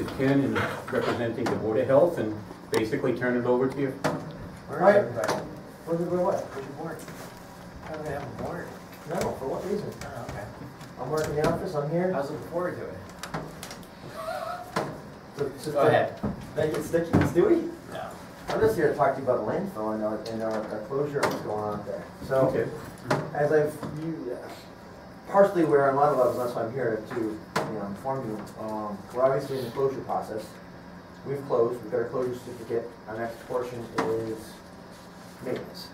with Ken and representing the Board of Health and basically turn it over to you. All right. What's it going what? Where's your board? How do they have a board? No, for what reason? Oh, okay. I'm working in the office, I'm here. I was looking forward to it. So, Go ahead. It's Dewey? No. I'm just here to talk to you about the landfill and our closure of what's going on there. So, Okay. as partially aware on a lot of levels, that's why I'm here to inform you. We're obviously in the closure process. We've closed, we've got a closure certificate. Our next portion is maintenance.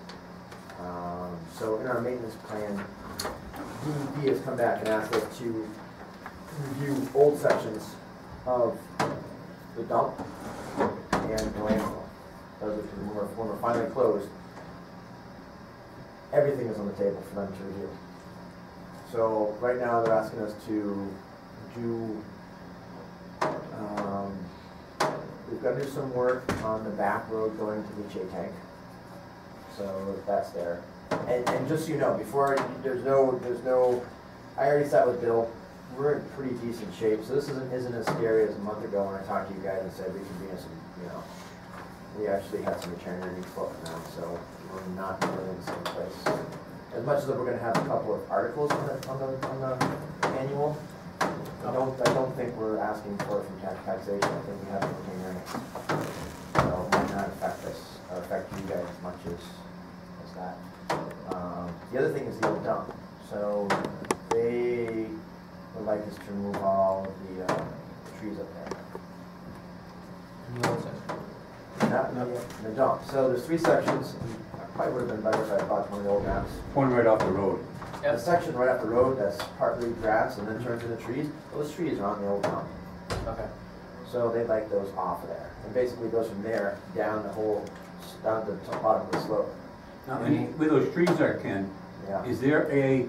So in our maintenance plan, DEP has come back and asked us to review old sections of the dump and the landfill. Those are when we're finally closed, everything is on the table for them to review. So right now they're asking us to do, we've got to do some work on the back road going to the HA tank. So that's there. And just so you know, before, there's no, I already sat with Bill. We're in pretty decent shape. So this isn't as scary as a month ago when I talked to you guys and said we could be in some, we actually had some return earnings floating now. So we're not really in the same place. As much as we're going to have a couple of articles on the annual, I don't think we're asking for it from taxation. I think we have to retain earnings. So it might not affect us or affect you guys as much as that. The other thing is the old dump. So they would like us to remove all of the trees up there. Not the dump. So there's 3 sections. Probably would have been better if I bought one of the old maps. One right off the road. Yep. The section right off the road that's partly grass and then turns into trees, those trees are on the old dump. Okay. So they'd like those off of there. And basically it goes from there down the whole, down to the bottom of the slope. Now, where those trees are, Ken, Yeah. is there a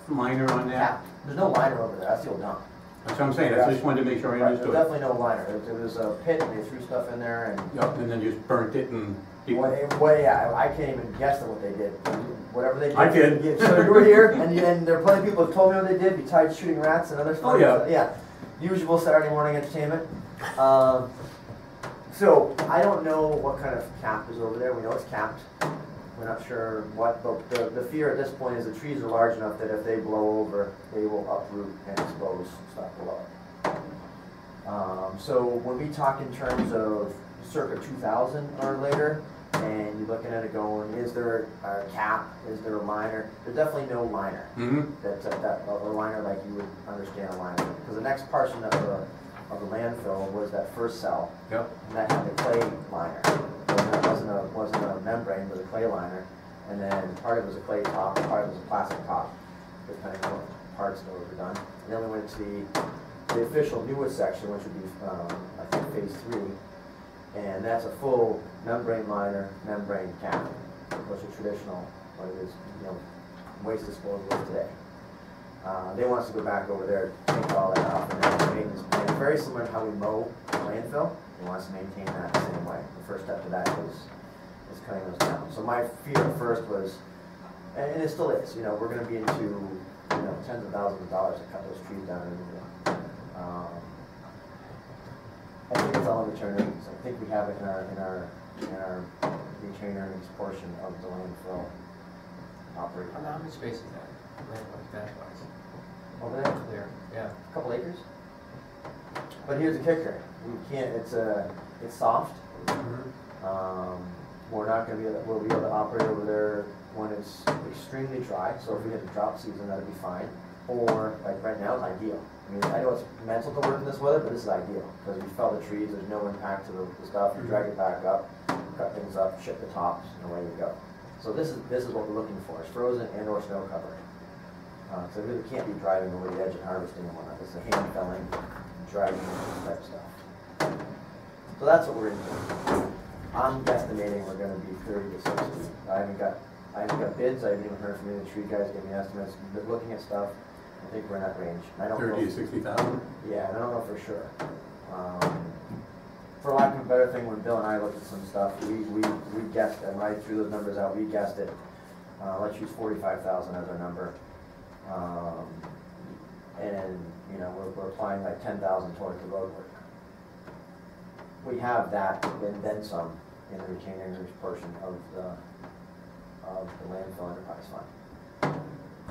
liner on that? Yeah. There's no liner over there, that's the old dump. That's what I'm saying, I just wanted to make sure I Right, there's understood. definitely no liner. It was a pit and they threw stuff in there and Yep, and then just burnt it and people. well, yeah, I can't even guess at what they did. Whatever they did. I did. Yeah, so you were here, and there are plenty of people who told me what they did besides shooting rats and other stuff. Oh, yeah. Yeah. Usual Saturday morning entertainment. So I don't know what kind of cap is over there. We know it's capped. We're not sure what, but the fear at this point is the trees are large enough that if they blow over, they will uproot and expose stuff below. So when we talk in terms of circa 2000 or later, and you're looking at it going, is there a cap? Is there a liner? There's definitely no liner. That's a liner like you would understand a liner. Because the next portion of the landfill was that first cell. Yep. And that had the clay liner. And that wasn't a membrane, but a clay liner. And then part of it was a clay top, part of it was a plastic top, depending on what parts that were done. And then we went to the official newest section, which would be I think phase 3. And that's a full membrane liner, membrane cap, which is traditional, what it is, waste disposal is today. They want us to go back over there, take all that off, and then maintenance plan. Very similar to how we mow the landfill. They want us to maintain that the same way. The first step to that is cutting those down. So my fear at first was, and it still is, we're going to be into tens of thousands of dollars to cut those trees down and remove them. I think it's all in return earnings. I think we have it in our return earnings portion of the landfill operating. How many spaces is that? Land-wise? Over there? There, yeah. A couple acres. But here's the kicker: we can't. It's soft. We're not going to be able. We'll be able to operate over there when it's extremely dry. So if we hit the drought season, that'd be fine. Or like right now, it's ideal. I mean, I know it's mental to work in this weather, but this is ideal because we fell the trees. There's no impact to the stuff. You drag it back up, cut things up, ship the tops, and away you go. So this is what we're looking for: is frozen and/or snow covered. So it really can't be driving over the edge and harvesting and whatnot. This is a hand felling, driving type stuff. So that's what we're into. I'm guesstimating we're going to be 30 to 60. I haven't got bids. I haven't even heard from any of the tree guys giving me estimates. But looking at stuff, I think we're in that range. I don't 30 know. to 60,000. Yeah, and I don't know for sure. For lack of a better thing, when Bill and I looked at some stuff, we guessed, and when I threw those numbers out, we guessed it. Let's use 45,000 as our number. And you know, we're applying like 10,000 towards the road work. We have that, and then some, in the retained earnings portion of the landfill enterprise fund.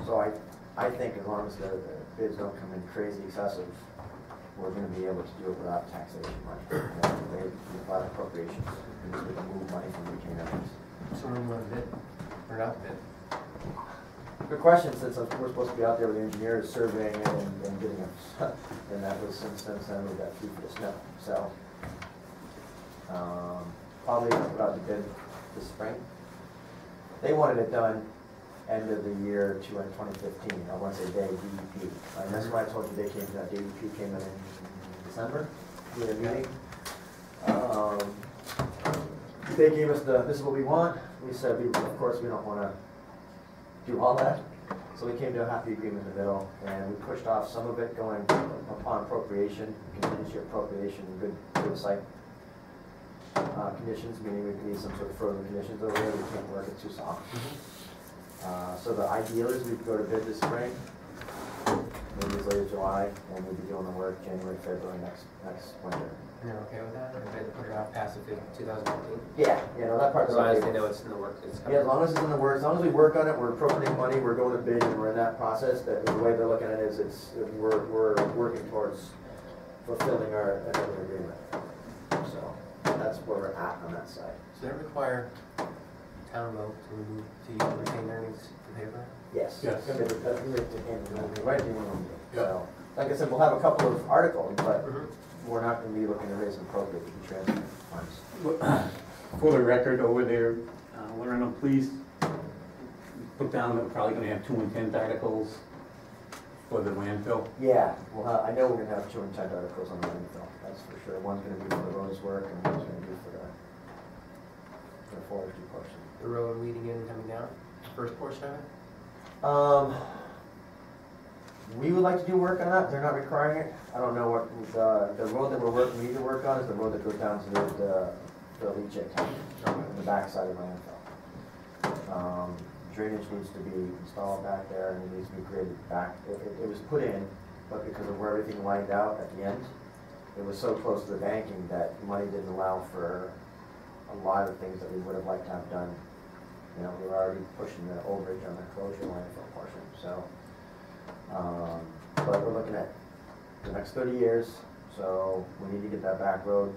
So I think as long as the bids don't come in crazy excessive, we're gonna be able to do it without taxation money. You know, without appropriations, we can move money from retained earnings. So we're going to bid, or not bid? Good question, since we're supposed to be out there with the engineers surveying it and getting it, and that was since then we got 3 feet of snow, so. Probably about to bid this spring. They wanted it done end of the year 2015, I want to say they, DEP. And that's why I told you they came, that DEP came in December, we had a meeting. They gave us this is what we want. We said, of course, we don't want to do all that. So we came to a happy agreement in the middle, and we pushed off some of it going upon appropriation, contingency appropriation, good site conditions, meaning we need some sort of frozen conditions over there. We can't work it too soft. So the ideal is we'd go to bid this spring, maybe as late as July, and we'd be doing the work January, February next winter. And you're okay with that? Or bid put it out past the 2015? Yeah, you know, that part's As long as okay. they know it's in the works, it's coming. Yeah, as long as it's in the works, as long as we work on it, we're appropriating money, we're going to bid, and we're in that process, that the way they're looking at it is we're working towards fulfilling our end of the agreement. So that's where we're at on that side. Does that require town vote to remove, to use retained earnings for paper? Yes. Yes. It's gonna be right in the room. So, like I said, we'll have a couple of articles, but we're not gonna be looking to raise and appropriate to transfer funds. For the record over there, Warren, please put down that we're probably gonna have 2 intent articles for the landfill. Yeah, I know we're gonna have 2 intent articles on the landfill, that's for sure. One's gonna be for the roads work, and one's gonna be for the forestry portion. The road leading in and coming down, first portion of it? We would like to do work on that, they're not requiring it. I don't know what, the road that we need to work on is the road that goes down to the leachate tank, on the backside of the landfill. Drainage needs to be installed back there, and it needs to be graded back. It was put in, but because of where everything lined out at the end, it was so close to the banking that money didn't allow for a lot of things that we would have liked to have done. You know, we were already pushing the overage on the closure landfill portion, so. But we're looking at the next 30 years, so we need to get that back road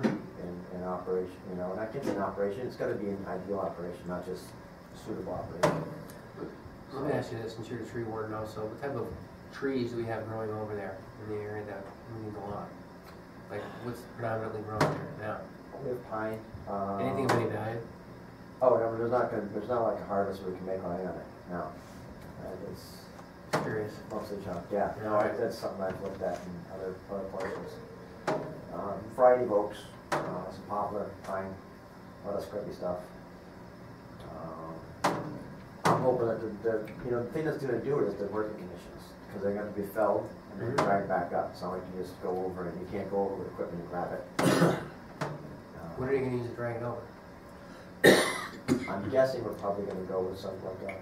in operation, you know, and that gets in operation. It's gotta be an ideal operation, not just a suitable operation. Let me ask you this, since you're the tree warden also, what type of trees do we have growing over there in the area that we need to lot? Like, what's predominantly growing there now? We have pine. Anything of any value? Oh, no, there's not like a harvest we can make money on it, no. It's Curious. mostly junk, yeah. No, Alright. that's something I've looked at in other portions. Variety of oaks, some poplar, pine, a lot of scrubby stuff. I'm hoping that the thing that's gonna do it is the working conditions, because they're gonna be felled and then dragged back up. It's not like you just go over it, you can't go over with equipment and grab it. What are you gonna use to drag it over? I'm guessing we're probably gonna go with something like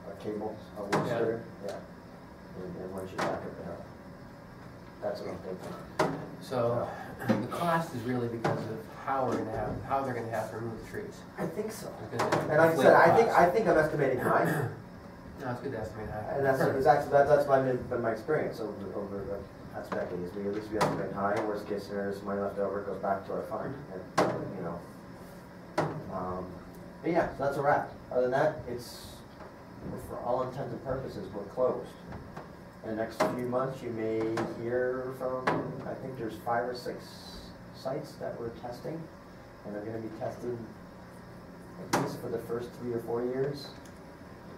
a cable, a wood Yeah. skirter, yeah. And once you back up the hill. That's what I'm thinking. So, the cost is really because of how they're gonna have to remove the trees. I think so. Because And like I said, inflate I think I'm estimating high. No, it's good to estimate high. And that's been my experience over the past decades. We at least we estimate high. Worst case scenario is money left over goes back to our fund. And, you know. But yeah, so that's a wrap. Other than that, for all intents and purposes, we're closed. In the next few months, you may hear from, I think there's 5 or 6 sites that we're testing, and they're gonna be tested at least for the first 3 or 4 years,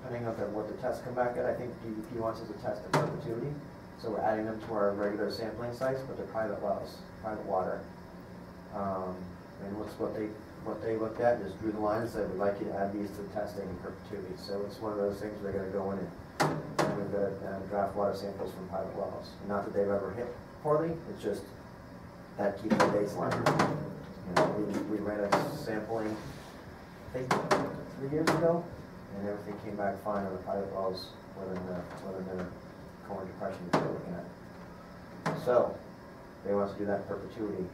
depending on what the tests come back at. I think DEP wants us to test in perpetuity, so we're adding them to our regular sampling sites, but they're private wells, private water. And what they looked at, just drew the line and said, we'd like you to add these to the testing in perpetuity. So it's one of those things they're gonna go in and we've got to draft water samples from private wells. Not that they've ever hit poorly, it's just that keeps the baseline. You know, we ran a sampling, I think 3 years ago, and everything came back fine on the private wells within the Cohen depression that they're looking at. So, they want us to do that in perpetuity,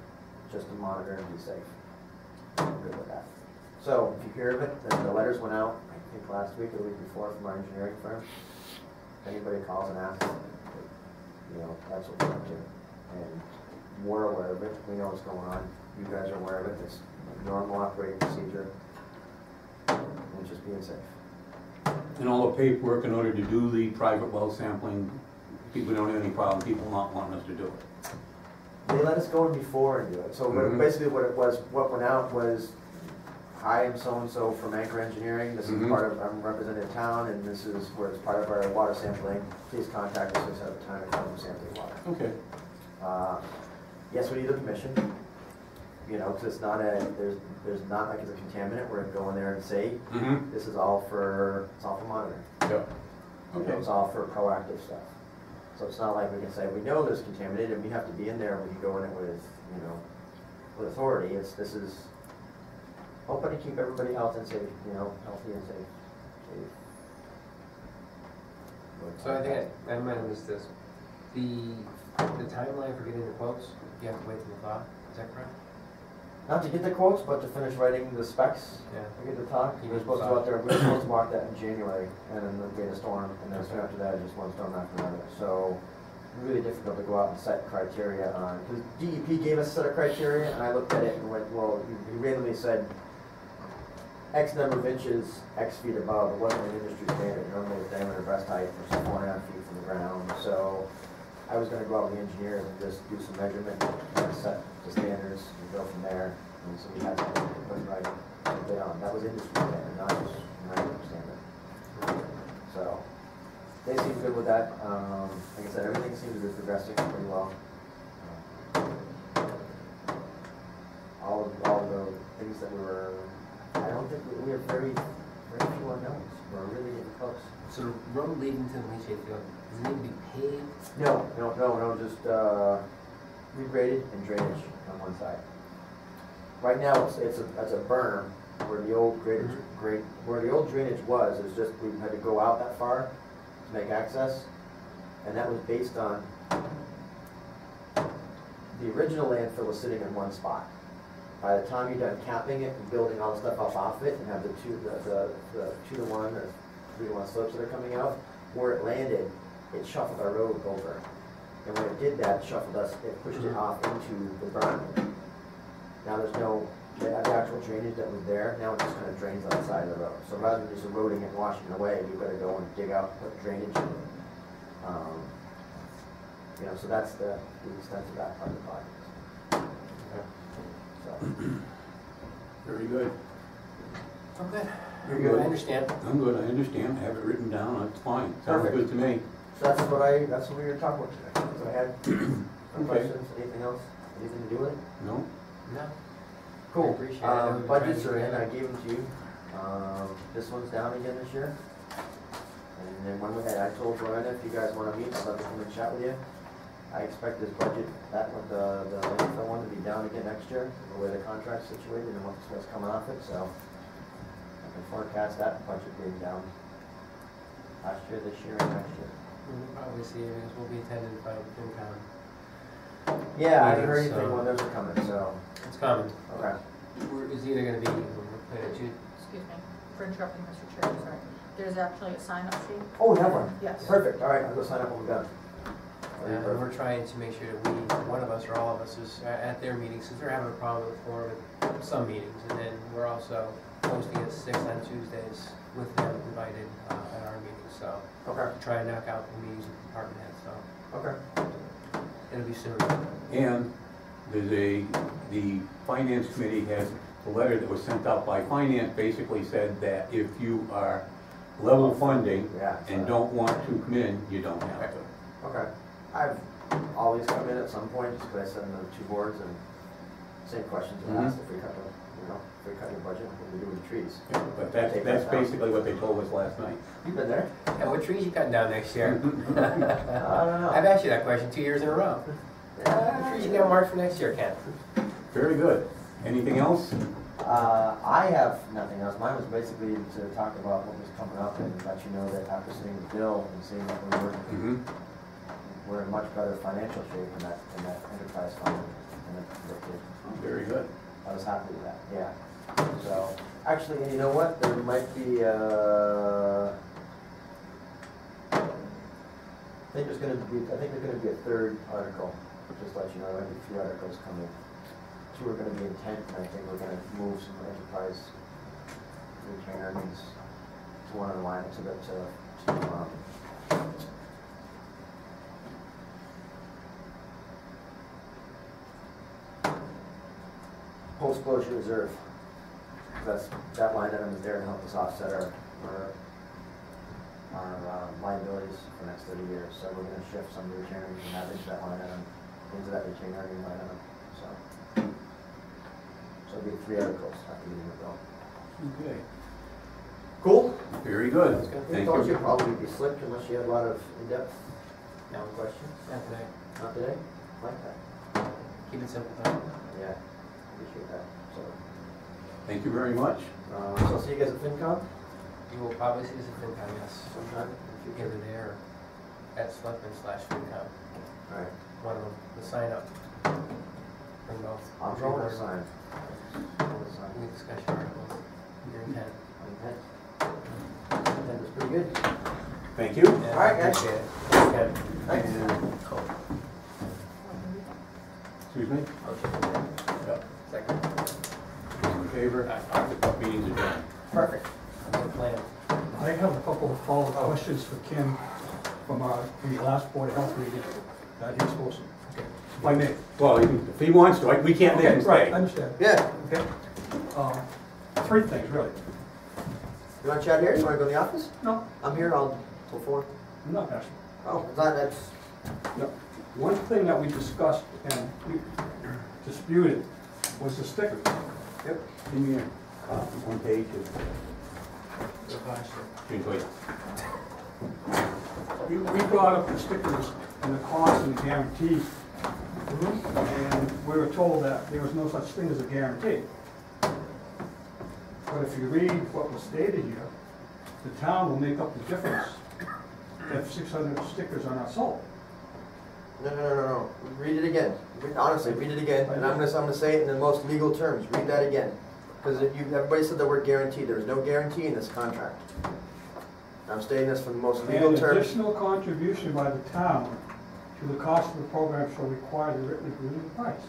just to monitor and be safe. I'm good with that. So, if you hear of it, then the letters went out, I think last week or the week before, from our engineering firm. If anybody calls and asks, that's what we're up to. And we're aware of it, we know what's going on, you guys are aware of it, it's a normal operating procedure, and just being safe. And all the paperwork in order to do the private well sampling, we don't have any problem, people not wanting us to do it. They let us go in before and do it, so basically what went out was, I am so-and-so from Anchor Engineering, this is part of, I'm representing the town, and this is where it's part of our water sampling, please contact us at the time to come sampling water. Okay. Yes, we need a permission, because it's not there's not like it's a contaminant, we're gonna go in there and say, this is all for monitoring. Yeah. Okay. It's all for proactive stuff. So it's not like we can say, we know there's contaminated, and we have to be in there, and we can go in it with, with authority. This is hoping to keep everybody healthy and safe, healthy and safe. So I think I might have missed this. The timeline for getting the quotes, you have to wait till the thaw, is that correct? Not to get the quotes, but to finish writing the specs. Yeah. To get the talk. We were supposed to go out there, we were supposed to walk that in January, and then we had a storm, and then soon after that, just one storm after another. So, really difficult to go out and set criteria on, because DEP gave us a set of criteria, and I looked at it and went, well, he randomly said, X number of inches, X feet above, it wasn't an industry standard, normally it's diameter breast height, which is 4.5 feet from the ground, so I was gonna go out with the engineers and just do some measurement, and set the standards, and go from there, and so we had something to put right on. That was industry standard, not just standard. So, they seem good with that, like I said, everything seems to be progressing pretty well. All of the things that we were, I don't think we have very few unknowns. We're really getting close. So the road leading to the leachate field, does it need to be paved? No, just regraded and drainage on one side. Right now, it's a berm where the old where the old drainage was. It's just we had to go out that far to make access, and that was based on the original landfill was sitting in one spot. By the time you're done capping it and building all the stuff up off it and have the 2-to-1 or 3-to-1 slopes that are coming out, where it landed, it shuffled our road over. And when it did that, it pushed it off into the berm. Now there's no, the actual drainage that was there, now it just kind of drains on the side of the road. So rather than just eroding it and washing it away, you've got to go and dig out, put drainage in. So that's the extent of that part of the project. Very good. I'm good. Very good. I understand. I'm good, I understand, I have it written down, it's fine, sounds Perfect. good to me. So that's what we were talking about today. So I had some questions, anything else, anything to do with it? No? No. Cool. I appreciate it. Budgets are in, I gave them to you. This one's down again this year. And then I told Joanna, if you guys wanna meet, I'd love to come and chat with you. I expect this budget, that one, the landfill one, to be down again next year, the way the contract's situated and what's coming off it, so I can forecast that budget being down last year, this year, and next year. We'll probably see it, we'll be attending by FinCom. Yeah, I haven't heard Meetings, anything so- when those are coming, so, It's coming. okay. It's either gonna be, Excuse me, for interrupting, Mr. Chair, sorry. There's actually a sign-up sheet. Oh, we have one? Yes. Perfect, all right, I'll go sign up when we're done. and we're trying to make sure that one of us or all of us is at their meetings, since they're having a problem with forum at some meetings, and then we're also hosting at 6 on Tuesdays with them invited at our meetings, so Okay, try and knock out the meetings with the department heads, so okay. it'll be soon. And there's the finance committee has a letter that was sent out by finance, basically said that if you are level funding Yeah. and don't want to come in, you don't have to. Okay. I've always come in at some point, just because I send them 2 boards and same questions are asked if we cut if we cut your budget, what do we do with the trees? Yeah, but that's basically what they told us last night. You've been there? Yeah, what trees you cutting down next year? I don't know. I've asked you that question 2 years in a row. What trees you got marked for next year, Ken? Very good. Anything else? I have nothing else. Mine was basically to talk about what was coming up and let you know that after seeing the bill and seeing what we were we're in much better financial shape in that enterprise fund than it predicted. Oh, very good. I was happy with that, yeah. So, actually, and you know what, there might be, I think there's gonna be a third article, just to let you know, there might be 3 articles coming. 2 are gonna be intent, and I think we're gonna move some enterprise retained earnings to one of the line, post-closure reserve. That line item is there to help us offset our liabilities for the next 30 years. So we're going to shift some of the retained earnings from that into that line item, into that retained earnings line item. So it'll be 3 articles after meeting with Bill. Okay. Cool? Very good. I Thank thought you. you'd probably be slipped unless you had a lot of in-depth questions. Not today. Not today? Like that. Keep it simple, though. Yeah, appreciate that. So Thank you very much. I'll see you guys at FinCom You will probably see this at FinCom, yes. sometime in the future. Either there or at Selectmen/FinCom. All right. One of them, the sign up. Bring both. I'm going to sign. We discuss your articles, your intent. That was pretty good. Thank you. Yeah, All right, guys. appreciate it. Okay. Thanks. Excuse me? Yep. Second. In favor? Meeting's adjourned. Perfect. That's the plan. I have a couple of follow-up questions for Kim from the last Board of Health meeting that he's supposed to. Okay. If I may. Well, if he wants to, we can't make him Okay, right, I stay. understand. Yeah. Okay. 3 things, really. You want to chat here? You want to go in the office? No, I'm here. I'll till 4. I'm not passionate. Oh, that's. No. One thing that we discussed and we disputed was the stickers. Yep. Give me a copy, 1 page of Lavash. We brought up the stickers and the cost and the guarantee, and we were told that there was no such thing as a guarantee. But if you read what was stated here, the town will make up the difference if 600 stickers are not sold. No. Read it again. Honestly, read it again. And I'm gonna say it in the most legal terms. Read that again. Because everybody said the word guarantee. There is no guarantee in this contract. I'm stating this from the most legal An terms. additional contribution by the town to the cost of the program shall require the written agreement of price.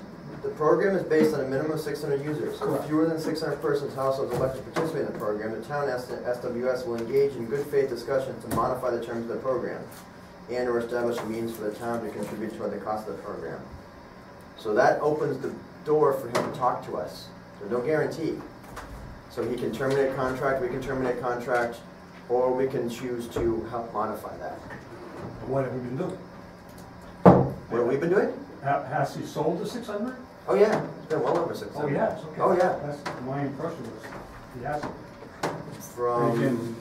The program is based on a minimum of 600 users. So if Correct. fewer than 600 persons households elect to participate in the program, the town SWS will engage in good faith discussions to modify the terms of the program and or establish a means for the town to contribute toward the cost of the program. So that opens the door for him to talk to us. There's no guarantee. So he can terminate contract, we can terminate contract, or we can choose to help modify that. What have we been doing? What have we been doing? Has he sold the 600? Oh yeah, it's been well over 600. Oh, yes, okay. Oh yeah. That's my impression was, he has it. From,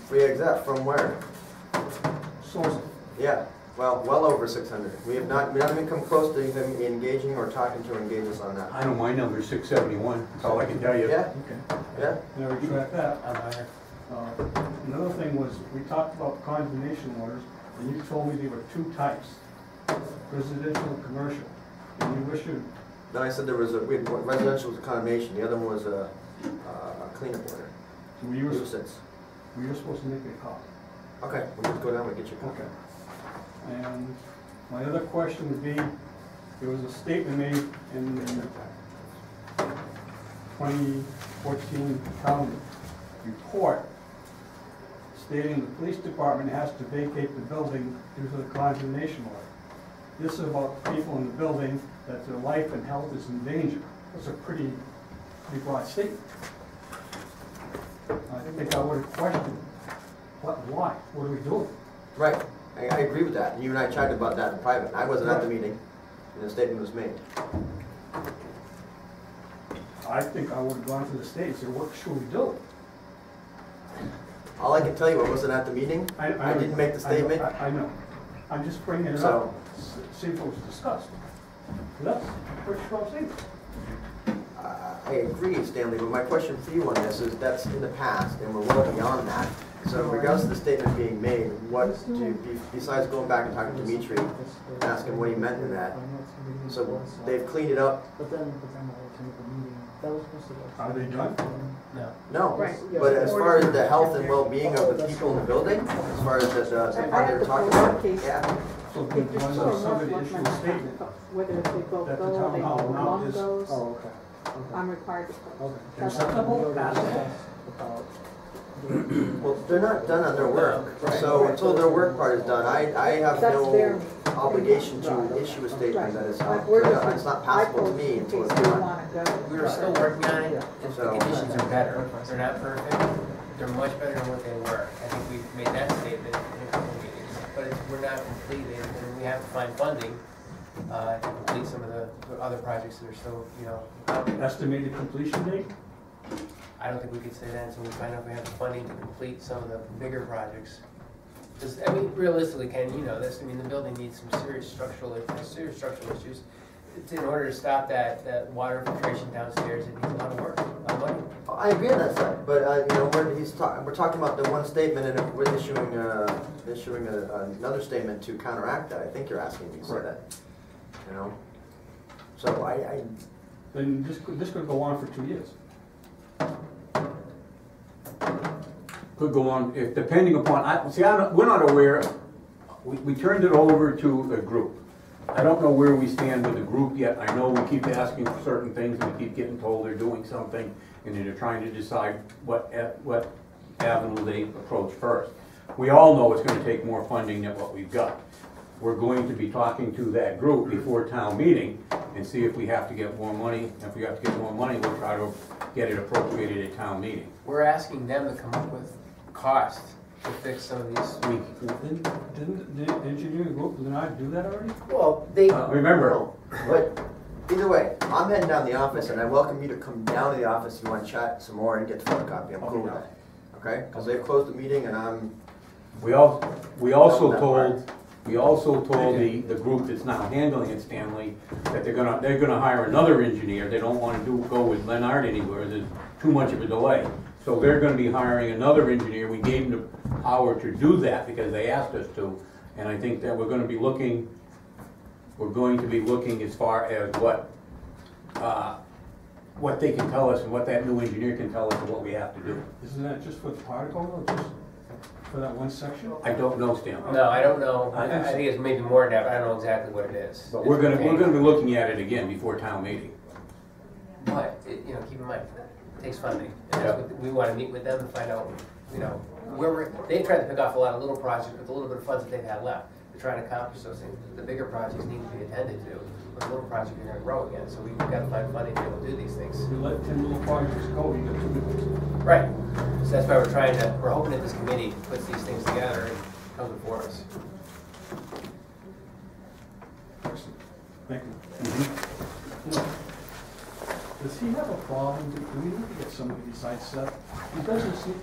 from where? Source it. Yeah, well over 600. We haven't even come close to him engaging or talking to engage us on that. I know my number's 671, that's all I can tell you. Yeah, Okay. yeah. And I retract that. I'm higher. Another thing was, we talked about condemnation orders, and you told me there were 2 types, residential and commercial. And you issued, Then I said there was residential was a condemnation. The other one was a cleanup order. so we were Nuisance. supposed to make a copy. Okay, we'll just go down and get your copy. Okay. And my other question would be, there was a statement made in the 2014 town report stating the police department has to vacate the building due to the condemnation order. This is about people in the building that their life and health is in danger. That's a pretty broad statement. I think I would have questioned, why? What are we doing? Right, I agree with that. You and I chatted about that in private. I wasn't at the meeting, and the statement was made. I think I would have gone to the state and said, what should we do? All I can tell you, I wasn't at the meeting. I didn't make the statement. I know. I'm just bringing it So- up, see if it was discussed. That's pretty strong statement. I agree, Stanley, but my question for you on this is that's in the past, and we're well beyond that. So regardless of the statement being made, besides going back and talking to Dimitri, asking what he meant in that, so they've cleaned it up. Are they done? No. No, Right. but as far as the health and well-being of the people in the building, as far as the part they're talking about, yeah. So when somebody issues a statement Whether they both that the go, town they hall go, now one is goes, okay. I'm required to post. That's- Acceptable, passable? Well, they're not done on their work, so until their work part is done, I have That's their- no obligation to issue a statement that is, Like, we're just- it's not I passable to post me in until case it's they done. wanna go. We're still working on it, and the So- conditions are better. They're not perfect, they're much better than what they were. I think we've made that statement in a couple meetings, but we're not completed, and we have to find funding to complete some of the other projects that are still, Estimated completion date? I don't think we could say that until we find out if we have the funding to complete some of the bigger projects. Because, I mean, realistically, Ken, you know this, I mean, the building needs some serious structural issues. In order to stop that water infiltration downstairs, it needs a lot of work, a lot of money. I agree on that side, but, we're talking about the one statement, and if we're issuing another statement to counteract that, I think you're asking me to say that, you know? So Then this could go on for 2 years. Could go on, if depending upon, we're not aware, we turned it over to a group. I don't know where we stand with the group yet. I know we keep asking for certain things and we keep getting told they're doing something and they're trying to decide what avenue they approach first. We all know it's gonna take more funding than what we've got. We're going to be talking to that group before town meeting and see if we have to get more money. If we have to get more money, we'll try to get it appropriated at town meeting. We're asking them to come up with cost to fix some of these. Didn't the engineering group, did not do that already? well, they. Remember, But either way, I'm heading down to the office, and I welcome you to come down to the office if you want to chat some more and get the photocopy. I'm cool with that. Okay? Because they've closed the meeting, and I'm. we also told the group that's now handling it, Stanley, that they're gonna hire another engineer. They don't wanna go with Nardi anywhere. There's too much of a delay. So they're gonna be hiring another engineer. We gave them the power to do that because they asked us to. And I think that we're going to be looking as far as what they can tell us and what that new engineer can tell us and what we have to do. Isn't that just for the particle or just for that one section? I don't know, Stanley. No, I don't know. I think it's maybe more than that, but I don't know exactly what it is. But we're gonna be looking at it again before town meeting. But, keep in mind, it takes funding. And Yeah. that's what we want to meet with them and find out, they've tried to pick off a lot of little projects with a little bit of funds that they've had left. They're trying to accomplish those things. The bigger projects need to be attended to, but the little projects are going to grow again. So we've got to find funding to be able to do these things. If you let 10 little projects go, you got 2 big ones. Right. So that's why we're hoping that this committee puts these things together and comes before us. Excellent. Thank you. Does he have a problem? Do we need to get somebody besides Seth? He doesn't see,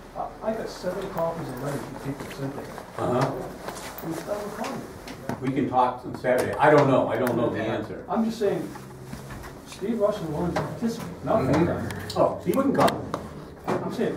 I got 7 copies of letters from people sent there. He's still a problem. We can talk on Saturday. I don't know. I don't know the answer. I'm just saying, Steve Russell wanted to participate. No, Oh, he wouldn't come. I'm saying,